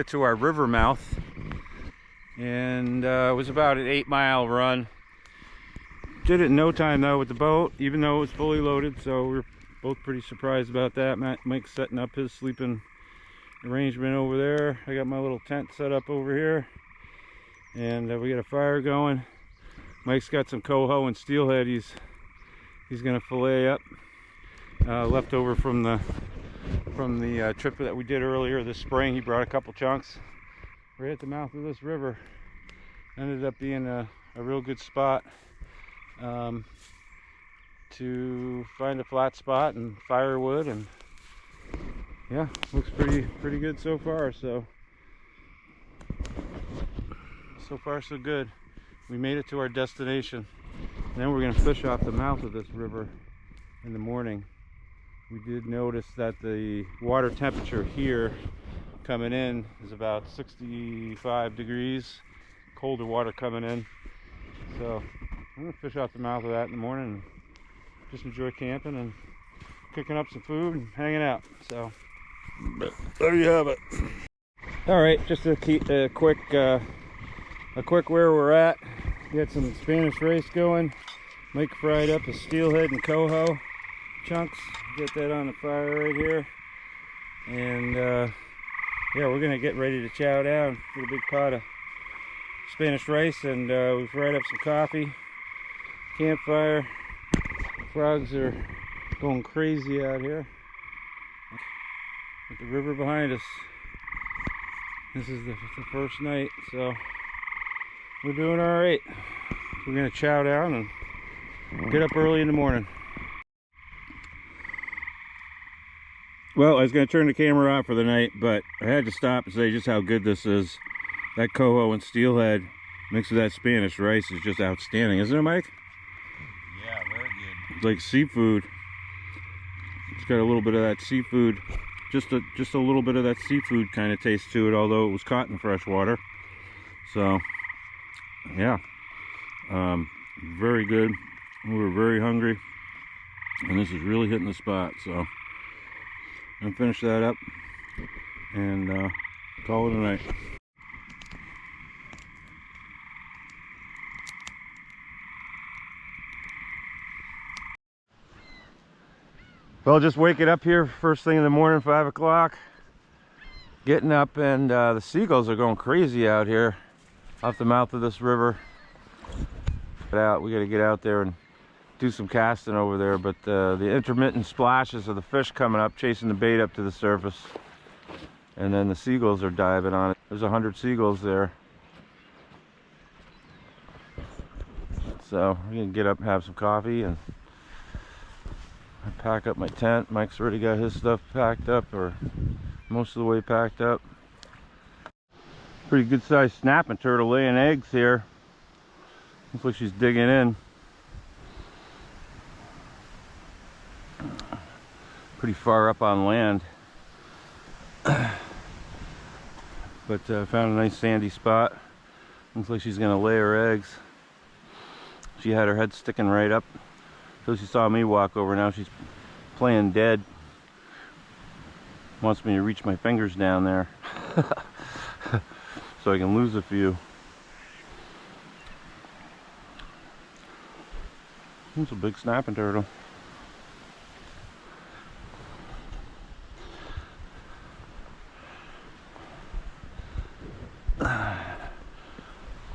it to our river mouth, and it was about an 8-mile run. Did it in no time though with the boat, even though it was fully loaded, so we're both pretty surprised about that. Mike's setting up his sleeping arrangement over there. I got my little tent set up over here, and we got a fire going. Mike's got some coho and steelhead he's gonna fillet up, left over from the trip that we did earlier this spring. He brought a couple chunks right at the mouth of this river. Ended up being a real good spot to find a flat spot and firewood, and yeah, looks pretty good so far. So far so good. We made it to our destination. Then we're going to fish off the mouth of this river in the morning. We did notice that the water temperature here coming in is about 65 degrees, colder water coming in. So I'm going to fish off the mouth of that in the morning and just enjoy camping and cooking up some food and hanging out. So there you have it. All right, just a quick where we're at. We got some Spanish rice going. Mike fried up his steelhead and coho chunks. Get that on the fire right here, and yeah, we're gonna get ready to chow down. Get a big pot of Spanish rice, and we've fried up some coffee, campfire. Frogs are going crazy out here with the river behind us. This is the first night, so we're doing all right. We're gonna chow down and get up early in the morning. Well, I was gonna turn the camera off for the night, but I had to stop and say just how good this is. That coho and steelhead mixed with that Spanish rice is just outstanding, isn't it, Mike? Yeah, very good. It's like seafood. It's got a little bit of that seafood, just a little bit of that seafood kind of taste to it, although it was caught in fresh water. So yeah, very good. We were very hungry, and this is really hitting the spot. So I'm gonna finish that up and call it a night. Well, just waking up here first thing in the morning, 5 o'clock. Getting up, and the seagulls are going crazy out here off the mouth of this river. We got to get out there and do some casting over there, but the intermittent splashes of the fish coming up, chasing the bait up to the surface, and then the seagulls are diving on it. There's 100 seagulls there. So we're gonna get up and have some coffee, and pack up my tent. Mike's already got his stuff packed up, or most of the way packed up. Pretty good sized snapping turtle laying eggs here. Looks like she's digging in. Pretty far up on land. But found a nice sandy spot. Looks like she's gonna lay her eggs. She had her head sticking right up. So she saw me walk over. Now she's playing dead. Wants me to reach my fingers down there so I can lose a few. It's a big snapping turtle.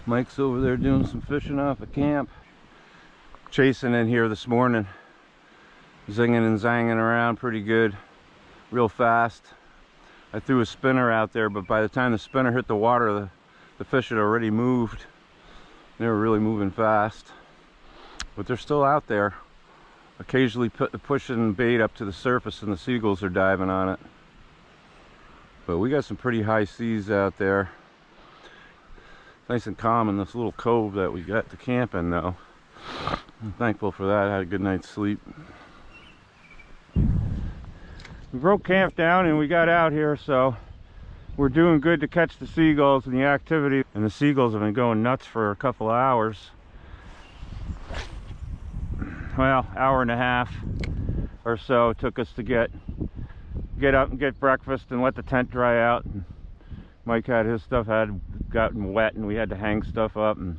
Mike's over there doing some fishing off of camp. Chasing in here this morning, zinging and zanging around pretty good, real fast. I threw a spinner out there, but by the time the spinner hit the water, the fish had already moved. They were really moving fast, but they're still out there, occasionally pushing bait up to the surface, and the seagulls are diving on it. But we got some pretty high seas out there. Nice and calm in this little cove that we got to camp in, though. I'm thankful for that. I had a good night's sleep. We broke camp down and we got out here, so we're doing good to catch the seagulls and the activity. And the seagulls have been going nuts for a couple of hours. Well, hour and a half or so it took us to get up and get breakfast and let the tent dry out and Mike had his stuff had gotten wet and we had to hang stuff up, and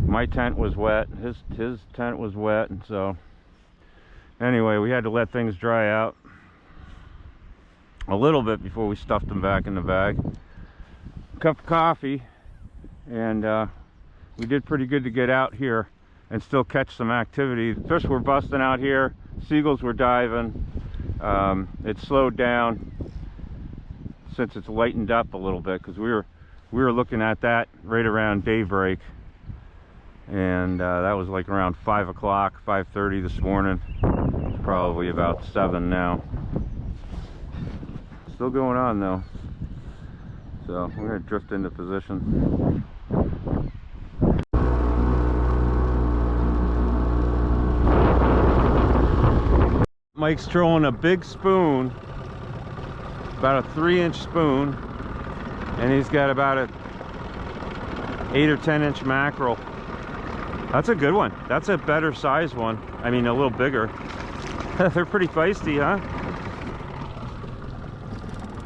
my tent was wet, his tent was wet, and so anyway, we had to let things dry out a little bit before we stuffed them back in the bag. Cup of coffee, and we did pretty good to get out here and still catch some activity. Fish were busting out here, seagulls were diving. It slowed down since it's lightened up a little bit, because we were looking at that right around daybreak, and that was like around 5 o'clock, 5:30 this morning. It's probably about 7 now. Still going on though, so we're gonna drift into position. Mike's trolling a big spoon, about a 3-inch spoon, and he's got about a 8 or 10-inch mackerel. That's a good one. That's a better size one. I mean, a little bigger. They're pretty feisty, huh?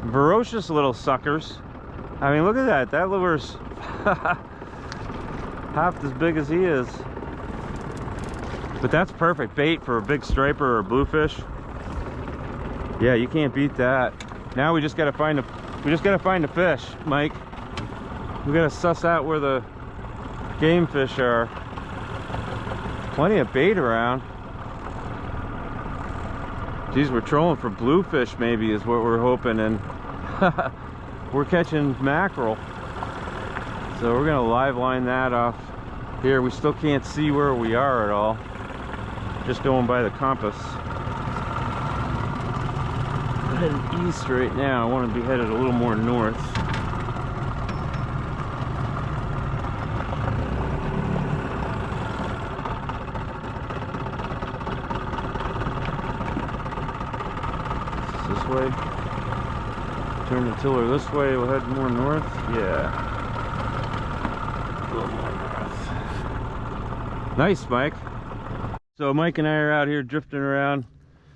Ferocious little suckers. I mean, look at that. That lure's half as big as he is. But that's perfect bait for a big striper or bluefish. Yeah, you can't beat that. Now we just gotta find a fish, Mike. We gotta suss out where the game fish are. Plenty of bait around. Geez, we're trolling for bluefish maybe is what we're hoping, and we're catching mackerel. So we're gonna live line that off here. We still can't see where we are at all. Just going by the compass. We're heading east right now. I want to be headed a little more north. This way. Turn the tiller this way. We'll head more north. Yeah. A little more north. Nice, Mike. So Mike and I are out here drifting around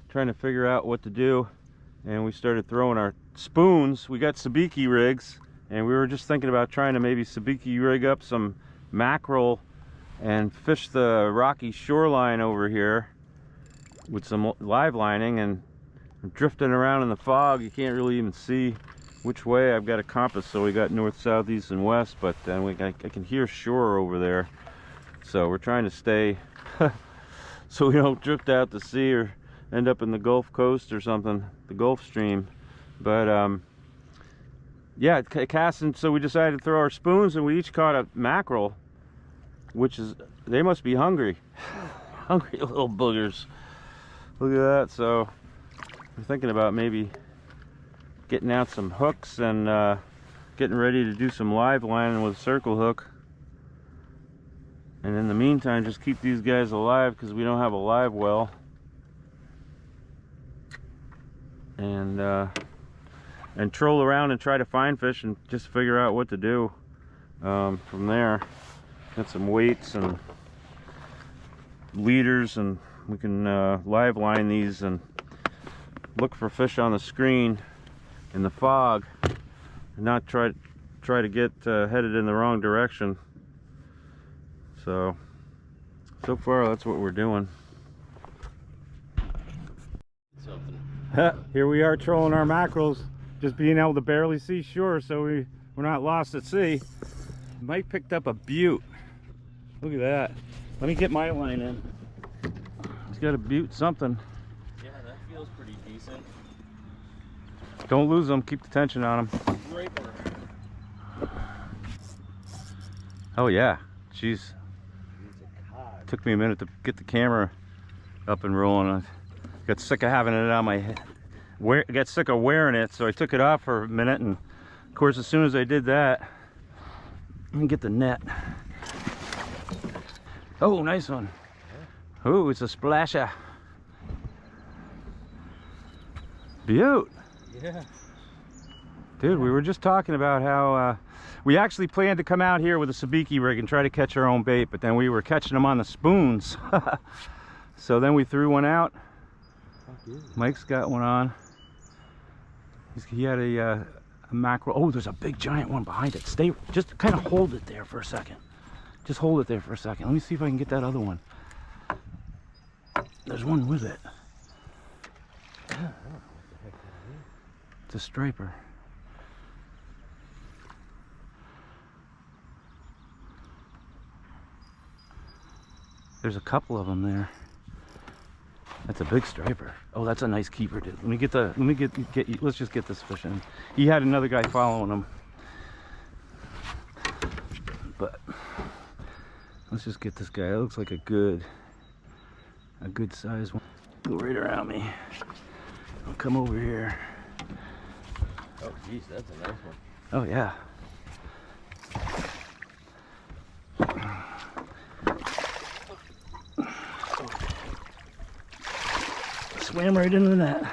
trying to figure out what to do, and we started throwing our spoons. We got sabiki rigs, and we were just thinking about trying to maybe sabiki rig up some mackerel and fish the rocky shoreline over here with some live lining, and drifting around in the fog. You can't really even see which way. I've got a compass, so we got north, south, east, and west, but then I can hear shore over there, so we're trying to stay so we don't drift out to sea or end up in the Gulf Coast or something, the Gulf Stream. But yeah, casting. So we decided to throw our spoons, and we each caught a mackerel, which is, they must be hungry. Hungry little boogers. Look at that. So we're thinking about maybe getting out some hooks and getting ready to do some live lining with a circle hook. And in the meantime, just keep these guys alive because we don't have a live well. And troll around and try to find fish and just figure out what to do from there. Got some weights and leaders, and we can live line these and look for fish on the screen in the fog, and not try to get headed in the wrong direction. So far that's what we're doing. Here we are trolling our mackerels, just being able to barely see shore, so we're not lost at sea. Mike picked up a butte. Look at that. Let me get my line in. He's got a butte something. Yeah, that feels pretty decent. Don't lose them. Keep the tension on them. Right there. Oh yeah. Jeez. Took me a minute to get the camera up and rolling. I got sick of having it on my head. I got sick of wearing it, so I took it off for a minute, and of course as soon as I did that, let me get the net. Oh, nice one. Oh, it's a splasher. Beaut. Yeah. Dude, we were just talking about how we actually planned to come out here with a sabiki rig and try to catch our own bait, but then we were catching them on the spoons. So then we threw one out. Mike's got one on. He had a A mackerel. Oh, there's a big giant one behind it. Stay, just kind of hold it there for a second. Just hold it there for a second. Let me see if I can get that other one. There's one with it. It's a striper. There's a couple of them there. That's a big striper. Oh, that's a nice keeper, dude. Let's just get this fish in. He had another guy following him. But let's just get this guy. It looks like a good size one. Go right around me. I'll come over here. Oh, geez, that's a nice one. Oh, yeah. Swam right into that.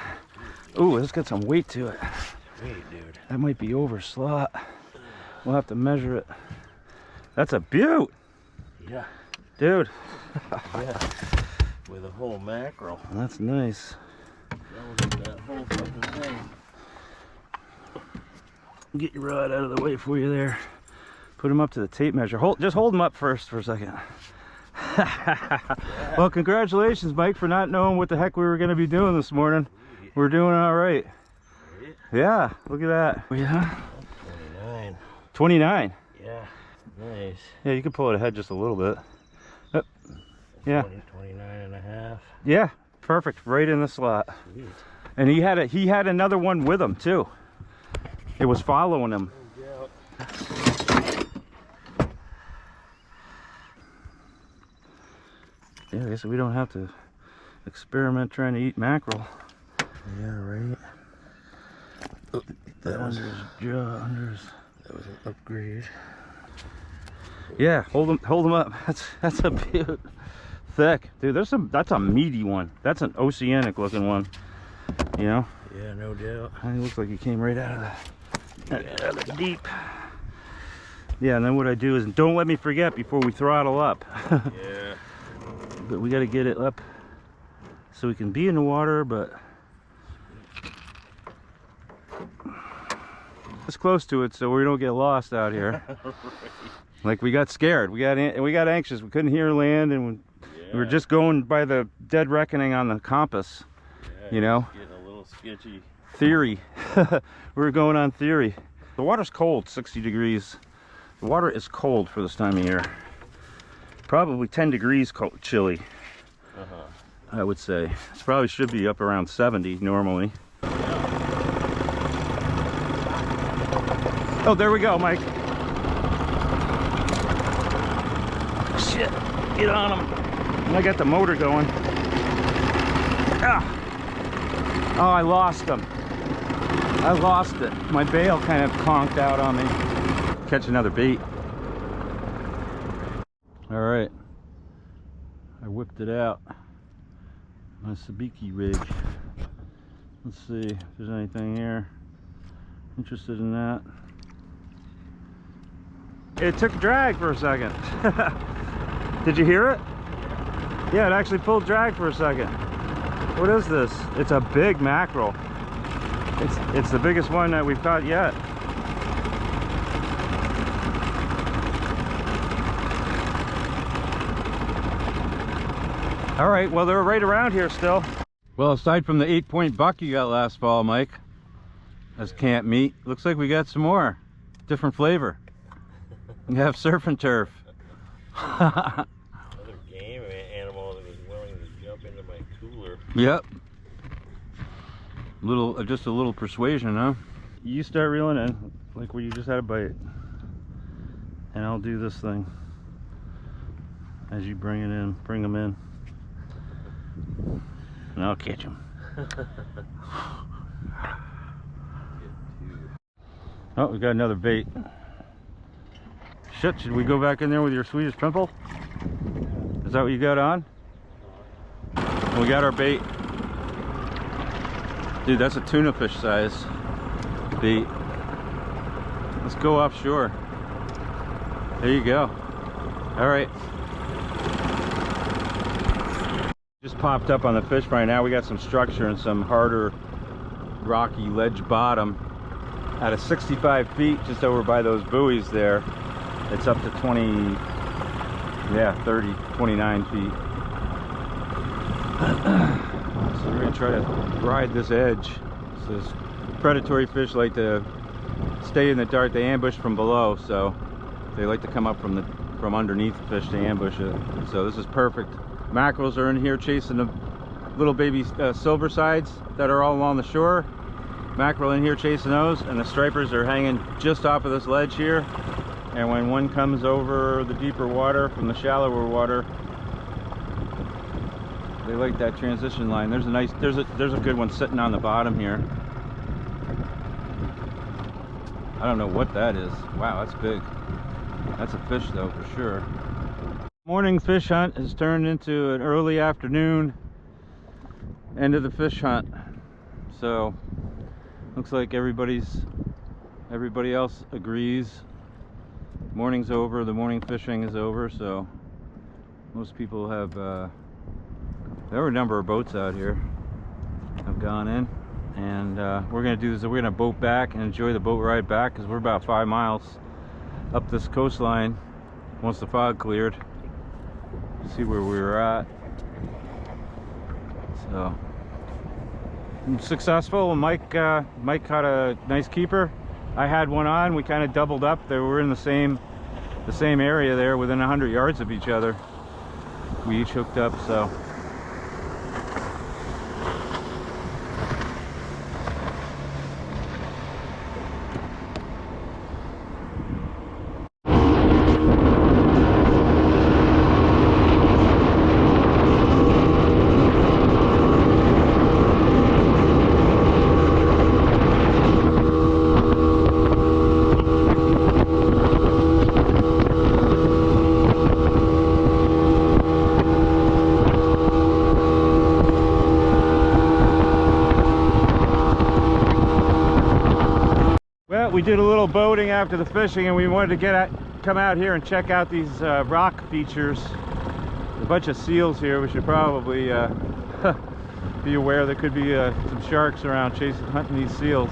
Ooh, it's got some weight to it. Sweet, dude. That might be over slot. We'll have to measure it. That's a beaut. Yeah. Dude. Yeah. With a whole mackerel. That's nice. That whole fucking thing. Get your rod out of the way for you there. Put him up to the tape measure. Just hold him up first for a second. Well, congratulations, Mike, for not knowing what the heck we were going to be doing this morning. We're doing all right. Yeah, look at that. Yeah. 29. 29. Yeah. Nice. Yeah, you can pull it ahead just a little bit. Yep. Yeah. 29 and a half. Yeah, perfect. Right in the slot. Sweet. And he had another one with him too. It was following him. Yeah, I guess we don't have to experiment trying to eat mackerel. Yeah, right. That was an upgrade. Yeah, hold them up. That's a beaut. Thick, dude. That's a meaty one. That's an oceanic looking one. You know. Yeah, no doubt. It looks like he came right out of the deep. Yeah, and then what I do is don't let me forget before we throttle up. Yeah. But we got to get it up so we can be in the water, but it's close to it so we don't get lost out here. Right. Like we got scared, we got anxious, we couldn't hear land, and we were just going by the dead reckoning on the compass. Yeah, you know, getting a little sketchy. Theory. We were going on theory. The water's cold, 60 degrees. The water is cold for this time of year. Probably 10 degrees cold, chilly. I would say. It probably should be up around 70 normally. Oh, there we go, Mike. Shit, get on him. And I got the motor going. Ah. Oh, I lost him. I lost it. My bail kind of conked out on me. Catch another bait. All right, I whipped it out. My sabiki rig. Let's see if there's anything here. Interested in that. It took drag for a second. Did you hear it? Yeah, it actually pulled drag for a second. What is this? It's a big mackerel. It's the biggest one that we've caught yet. All right, well, they're right around here still. Well, aside from the 8-point buck you got last fall, Mike, as camp meat, looks like we got some more. Different flavor. You have surf and turf. Another game animal that was willing to jump into my cooler. Yep. Just a little persuasion, huh? You start reeling in, like where you just had a bite. And I'll do this thing as you bring it in, bring them in. And I'll catch them. Oh, we got another bait. Shit, should we go back in there with your Swedish pimple? Is that what you got on? We got our bait. Dude, that's a tuna fish size bait. Let's go offshore. There you go. All right. Just popped up on the fish fry. Now we got some structure and some harder rocky ledge bottom. At a 65 feet, just over by those buoys there, it's up to 29 feet. So we're gonna try to ride this edge. So this predatory fish like to stay in the dark. They ambush from below, so they like to come up from underneath the fish to ambush it. So this is perfect. Mackerels are in here chasing the little baby silver sides that are all along the shore. Mackerel in here chasing those, and the stripers are hanging just off of this ledge here. And when one comes over the deeper water from the shallower water, they like that transition line. There's a good one sitting on the bottom here. I don't know what that is. Wow, that's big. That's a fish though, for sure. Morning fish hunt has turned into an early afternoon end of the fish hunt. So looks like everybody else agrees. Morning's over, the morning fishing is over, so most people have there were a number of boats out here have gone in, and we're gonna do this. We're gonna boat back and enjoy the boat ride back, because we're about 5 miles up this coastline once the fog cleared. See where we were at. So successful. Mike caught a nice keeper. I had one on. We kind of doubled up. They were in the same area there, within 100 yards of each other. We each hooked up. So we did a little boating after the fishing, and we wanted to come out here and check out these rock features. A bunch of seals here. We should probably be aware there could be some sharks around hunting these seals.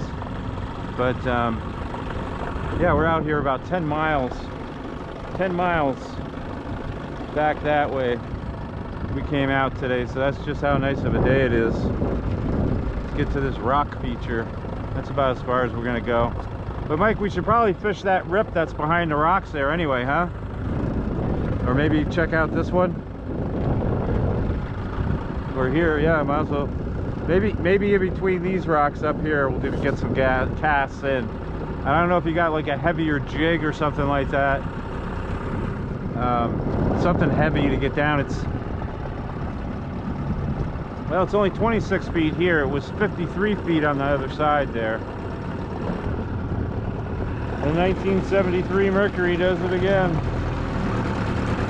But yeah, we're out here about 10 miles back that way. We came out today, so that's just how nice of a day it is. Let's get to this rock feature. That's about as far as we're gonna go. But Mike, we should probably fish that rip that's behind the rocks there anyway, huh? Or maybe check out this one. Or here, yeah, might as well. Maybe in between these rocks up here, we'll get some casts in. I don't know if you got like a heavier jig or something like that. Something heavy to get down. Well, it's only 26 feet here. It was 53 feet on the other side there. The 1973 Mercury does it again.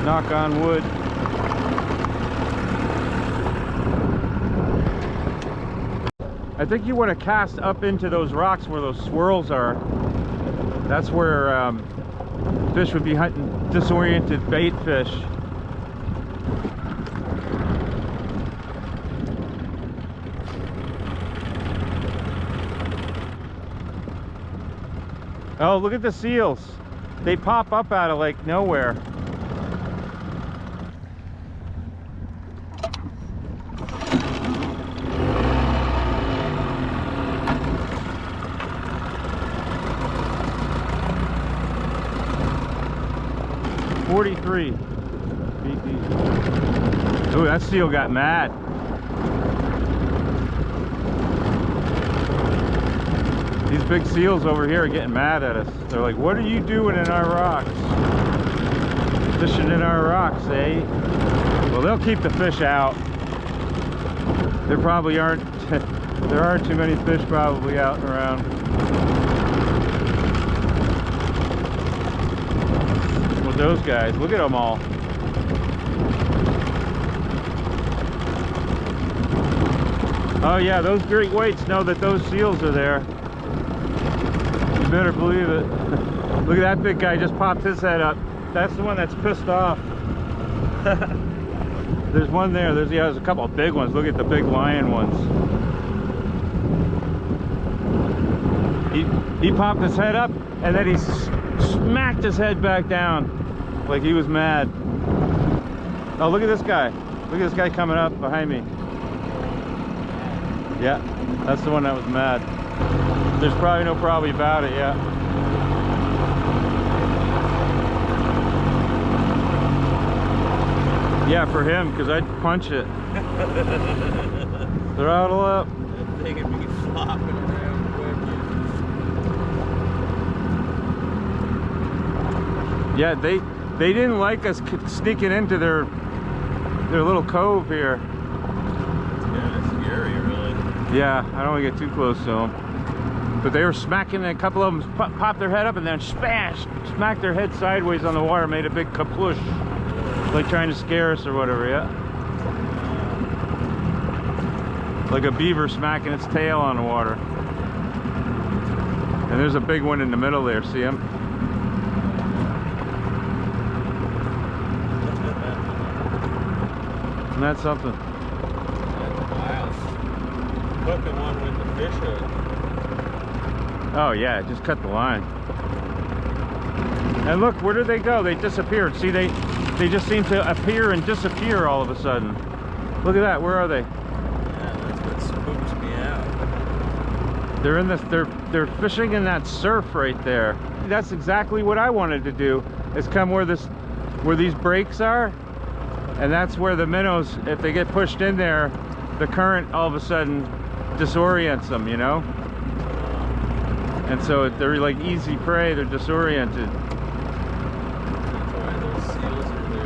Knock on wood. I think you want to cast up into those rocks where those swirls are. That's where fish would be hunting disoriented bait fish. Oh, look at the seals. They pop up out of like nowhere. $43 feet deep. Ooh, that seal got mad. These big seals over here are getting mad at us. They're like, what are you doing in our rocks? Fishing in our rocks, eh? Well, they'll keep the fish out. There probably aren't, there aren't too many fish probably out and around. Well, those guys, look at them all. Oh yeah, those great whites know that those seals are there. You better believe it. Look at that big guy, just popped his head up. That's the one that's pissed off. There's one there. There's a couple of big ones. Look at the big lion ones. He popped his head up and then he smacked his head back down like he was mad. Oh, look at this guy. Look at this guy coming up behind me. Yeah, that's the one that was mad. There's probably no probably about it, yeah. Yeah, for him, because I'd punch it. Throttle up. That thing would be flopping around quick. Yeah, they didn't like us sneaking into their little cove here. It's kind of scary, really. Yeah, I don't want to get too close to them. But they were smacking, and a couple of them popped their head up and then smacked their head sideways on the water, made a big kaplush. Like trying to scare us or whatever, yeah. Like a beaver smacking its tail on the water. And there's a big one in the middle there, see him? Isn't that something? That's wild. Hooking one with the fish hook. Oh yeah, just cut the line. And look, where did they go? They disappeared. See, they just seem to appear and disappear all of a sudden. Look at that. Where are they? Yeah, that's what spooks me out. They're in this. They're fishing in that surf right there. That's exactly what I wanted to do. Is come where these breaks are, and that's where the minnows, if they get pushed in there, the current all of a sudden disorients them, you know. And so they're like easy prey. They're disoriented.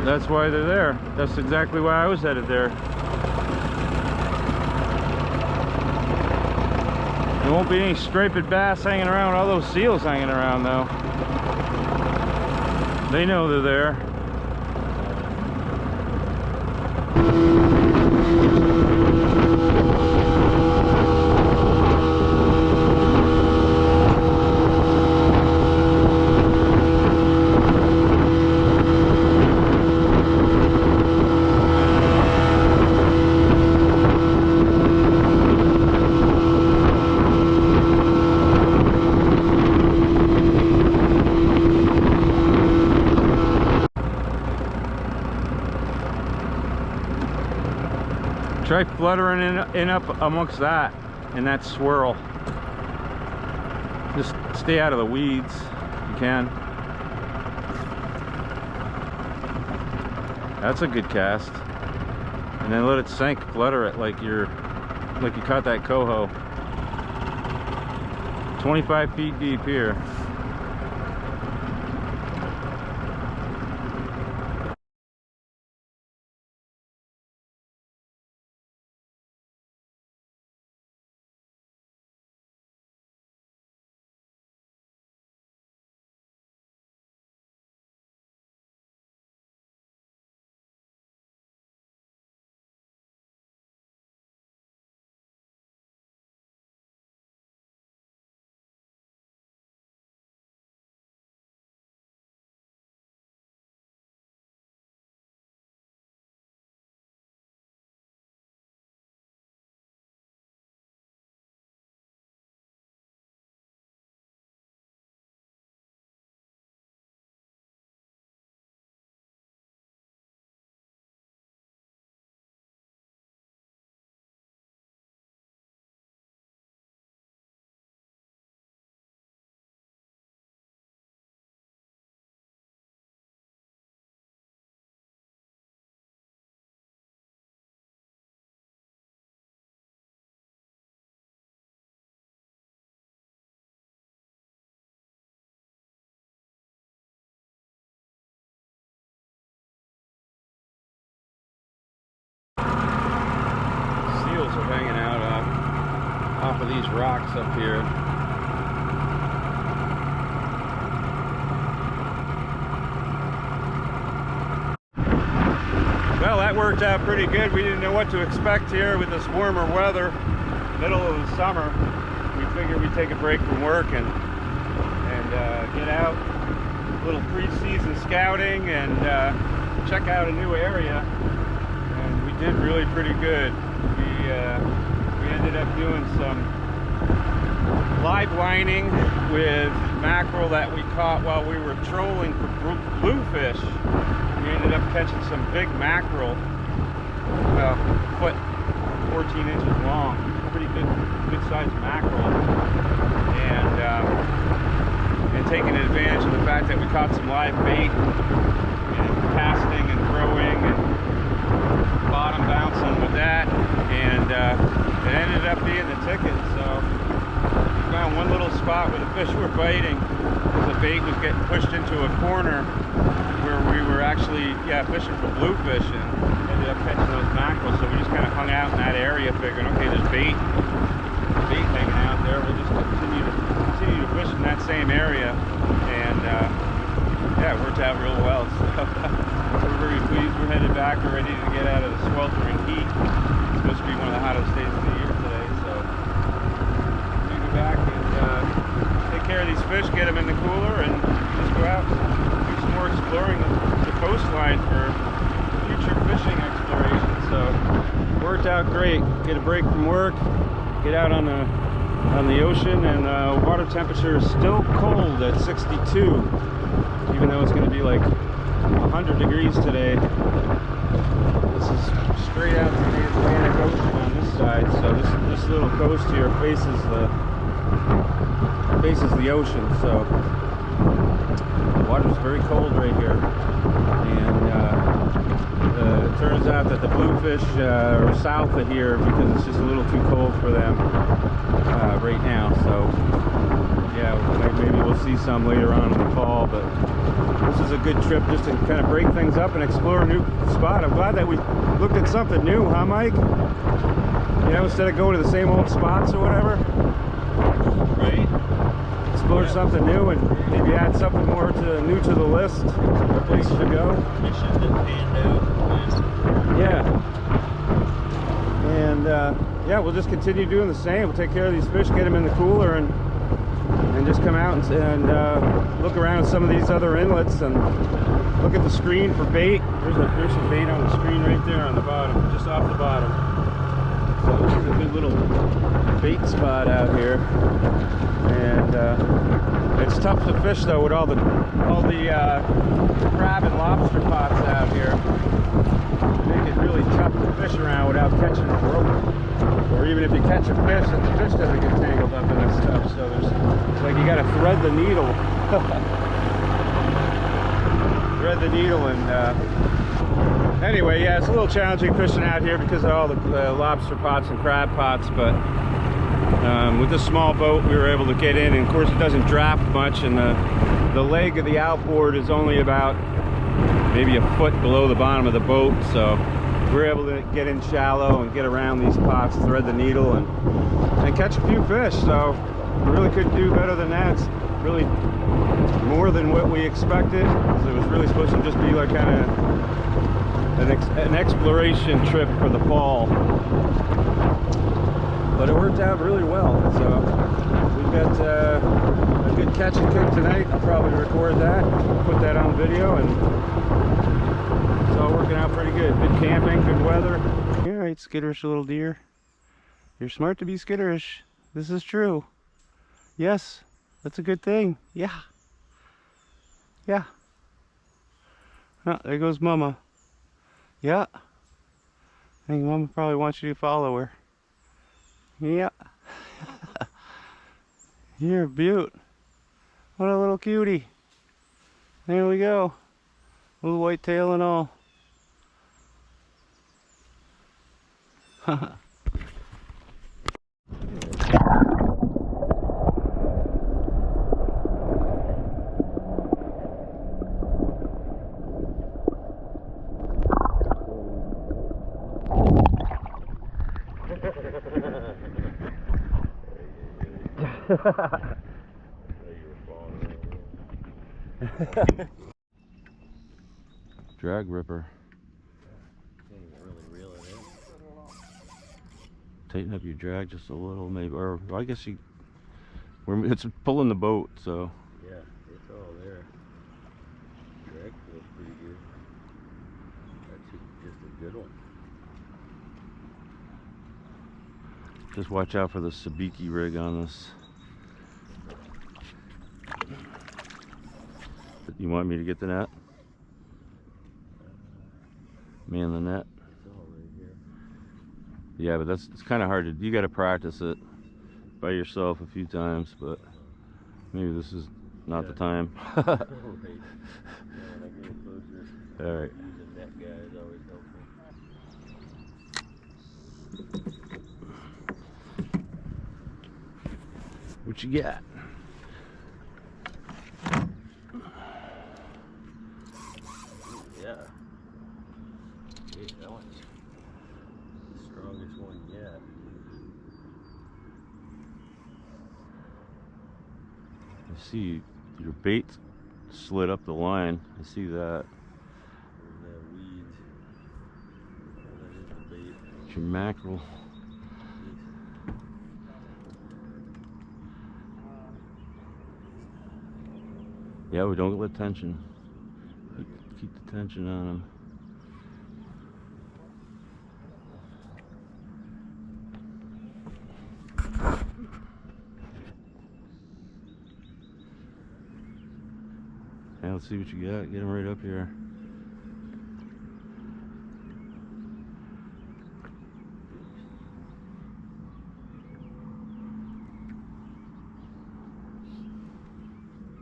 That's why they're there. That's exactly why I was headed there. There won't be any striped bass hanging around, all those seals hanging around though. They know they're there. Try fluttering in up amongst that, in that swirl. Just stay out of the weeds if you can. That's a good cast. And then let it sink, flutter it like you caught that coho. 25 feet deep here. Are hanging out off of these rocks up here. Well, that worked out pretty good. We didn't know what to expect here with this warmer weather, middle of the summer. We figured we'd take a break from work and get out, a little pre-season scouting and check out a new area. And we did really pretty good. We ended up doing some live lining with mackerel that we caught while we were trolling for bluefish. We ended up catching some big mackerel, about a foot, 14 inches long, pretty good sized mackerel, and taking advantage of the fact that we caught some live bait and casting and throwing and bottom bouncing with that, and it ended up being the ticket. So we found one little spot where the fish were biting because the bait was getting pushed into a corner where we were actually fishing for bluefish, and ended up catching those mackerel. So we just kind of hung out in that area figuring, okay, there's bait hanging out there, we'll just continue to fish in that same area, and yeah, it worked out real well. So we're very pleased. We're headed back. We're ready to get out of the sweltering heat. It's supposed to be one of the hottest days of the year today, so we go back and take care of these fish, get them in the cooler, and just go out and do some more exploring the coastline for future fishing exploration. So worked out great. Get a break from work, get out on the ocean, and water temperature is still cold at 62, even though it's going to be like 100 degrees today. This is straight out to the Atlantic Ocean on this side, so this little coast here faces the ocean, so the water's very cold right here, and it turns out that the bluefish are south of here because it's just a little too cold for them right now. So yeah, maybe we'll see some later on in the fall, but this is a good trip just to kind of break things up and explore a new spot. I'm glad that we looked at something new, huh, Mike? You know, instead of going to the same old spots or whatever. Right. Explore something new and maybe add something more new to the list of places to go. Mission that panned out. Yeah. And yeah, we'll just continue doing the same. We'll take care of these fish, get them in the cooler, and just come out and look around at some of these other inlets and look at the screen for bait. There's some bait on the screen right there on the bottom, just off the bottom. So this is a good little bait spot out here, and it's tough to fish though with all the crab and lobster pots out here. They make it really tough to fish around without catching a rope. Or even if you catch a fish, and the fish doesn't get tangled up in this stuff, so it's like you got to thread the needle. Thread the needle, and anyway, yeah, it's a little challenging fishing out here because of all the lobster pots and crab pots, but with this small boat we were able to get in, and of course it doesn't draft much, and the leg of the outboard is only about maybe a foot below the bottom of the boat, so we're able to get in shallow and get around these pots, thread the needle, and catch a few fish. So we really couldn't do better than that. It's really more than what we expected. So it was really supposed to just be like kind of an exploration trip for the fall, but it worked out really well. So we've got a good catch and cook tonight. I'll probably record that, put that on video, and it's all working out pretty good. Good camping, good weather. All right, skitterish little deer. You're smart to be skitterish. This is true. Yes, that's a good thing. Yeah. Yeah. Oh, there goes Mama. Yeah. I think Mama probably wants you to follow her. Yeah. You're a beaut. What a little cutie. There we go. Little white tail and all. Drag ripper. Tighten up your drag just a little, maybe, or I guess it's pulling the boat, so yeah, it's all there. Drag feels pretty good. That's just a good one. just watch out for the sabiki rig on this. You want me to get the net? Man the net? It's all right here. Yeah, but it's kind of hard to, you got to practice it by yourself a few times, but maybe this is not the time. All right. Yeah, when I get closer, All right. using net guy is always helpful. What you got? Yeah. Hey, that one's the strongest one yet. I see your bait slid up the line. I see that. There's that weeds. Oh, that is the bait. It's your mackerel. Yeah, we don't let tension. Keep the tension on them. Yeah, let's see what you got. Get him right up here.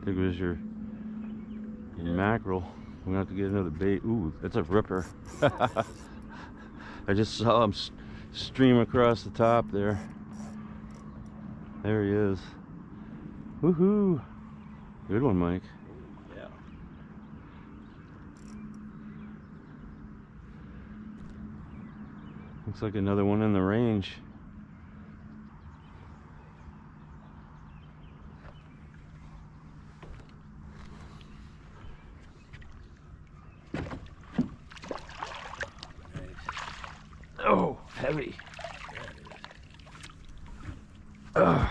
I think it was your mackerel. We're gonna have to get another bait. Ooh, that's a ripper. I just saw him stream across the top there. There he is. Woohoo! Good one, Mike. Yeah. Looks like another one in the range. Oh, heavy. I'll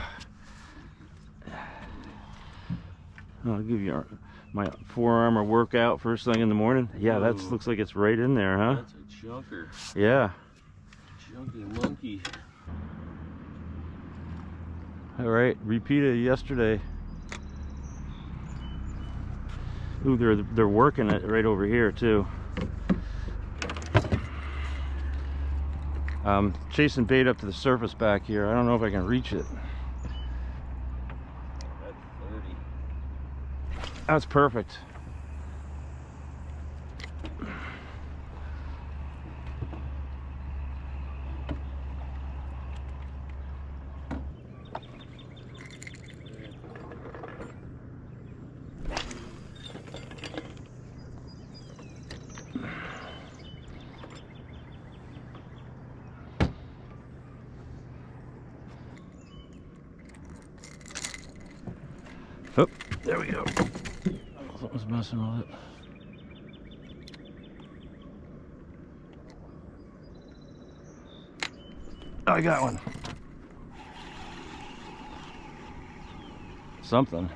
give you my forearm workout first thing in the morning. Yeah, that looks like it's right in there, huh? That's a chunker. Yeah. Chunky monkey. All right, repeated yesterday. Ooh, they're working it right over here too. Chasing bait up to the surface back here. I don't know if I can reach it. That's 30. That's perfect. Oh, there we go. Something's messing with it. I got one. Something.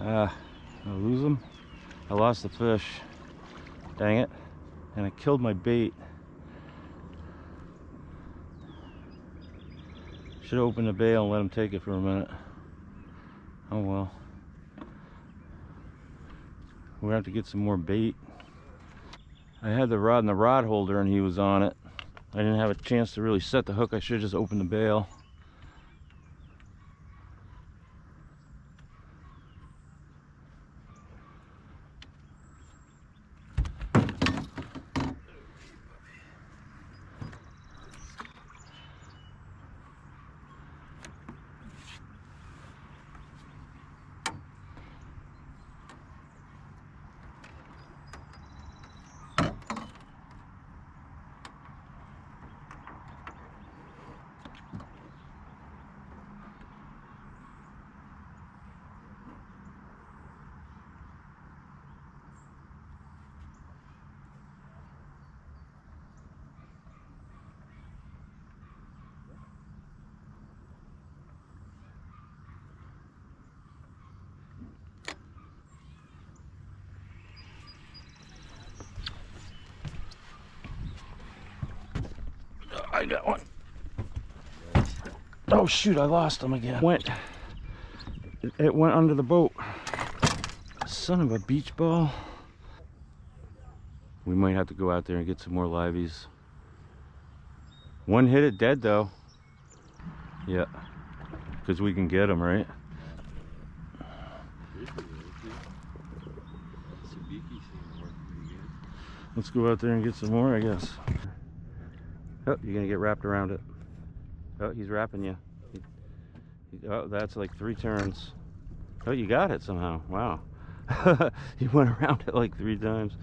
I lose him. I lost the fish. Dang it. And I killed my bait. Should have opened the bail and let him take it for a minute. Oh well. We're gonna have to get some more bait. I had the rod in the rod holder and he was on it. I didn't have a chance to really set the hook. I should have just opened the bail. I got one. Oh shoot, I lost him again. It went under the boat. Son of a beach ball. We might have to go out there and get some more liveys. One hit it dead though. Yeah, because we can get them, right? Let's go out there and get some more, I guess. Oh, you're gonna get wrapped around it. Oh, he's wrapping you. Oh, that's like 3 turns. Oh, you got it somehow. Wow. He went around it like 3 times.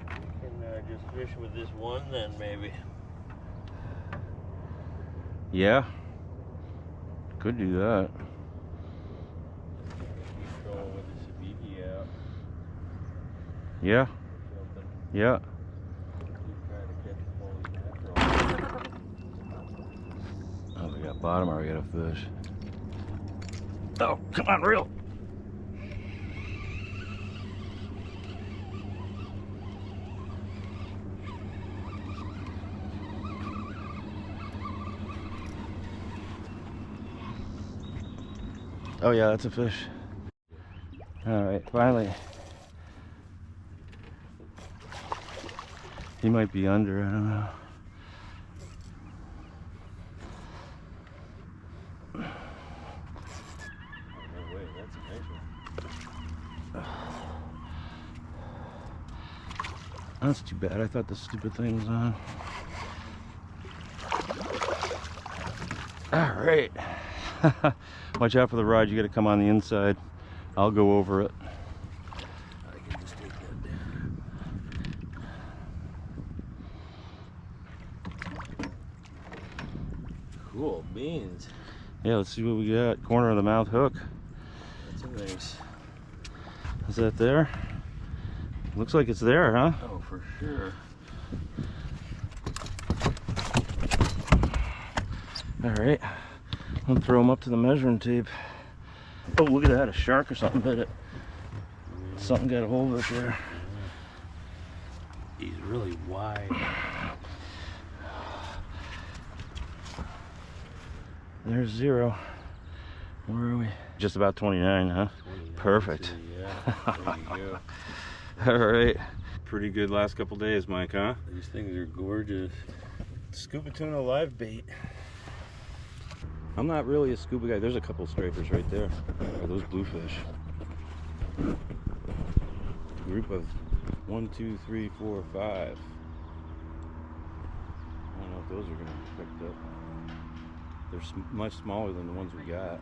We can just fish with this one then, maybe. Yeah. Could do that. Keep going with the sabiki out. Yeah. Yeah. Oh, we got bottom or we got a fish. Oh, come on, reel. Oh yeah, that's a fish. All right, finally. He might be under, I don't know. No way, that's a nice one. That's too bad. I thought the stupid thing was on. All right. Watch out for the rod. You got to come on the inside. I'll go over it. I can just take that down. Cool beans. Yeah, let's see what we got. Corner of the mouth hook. That's a nice. Is that there? Looks like it's there, huh? Oh, for sure. All right. I'll throw them up to the measuring tape. Oh, look at that. A shark or something bit it. Something got a hold of it there. He's really wide. There's 0. Where are we? Just about 29, huh? 29, Perfect. Yeah, there you go. All right. Pretty good last couple days, Mike, huh? These things are gorgeous. Scuba tuna live bait. I'm not really a scuba guy. There's a couple stripers right there. Are those bluefish? Group of 1, 2, 3, 4, 5. I don't know if those are gonna be picked up. They're much smaller than the ones we got.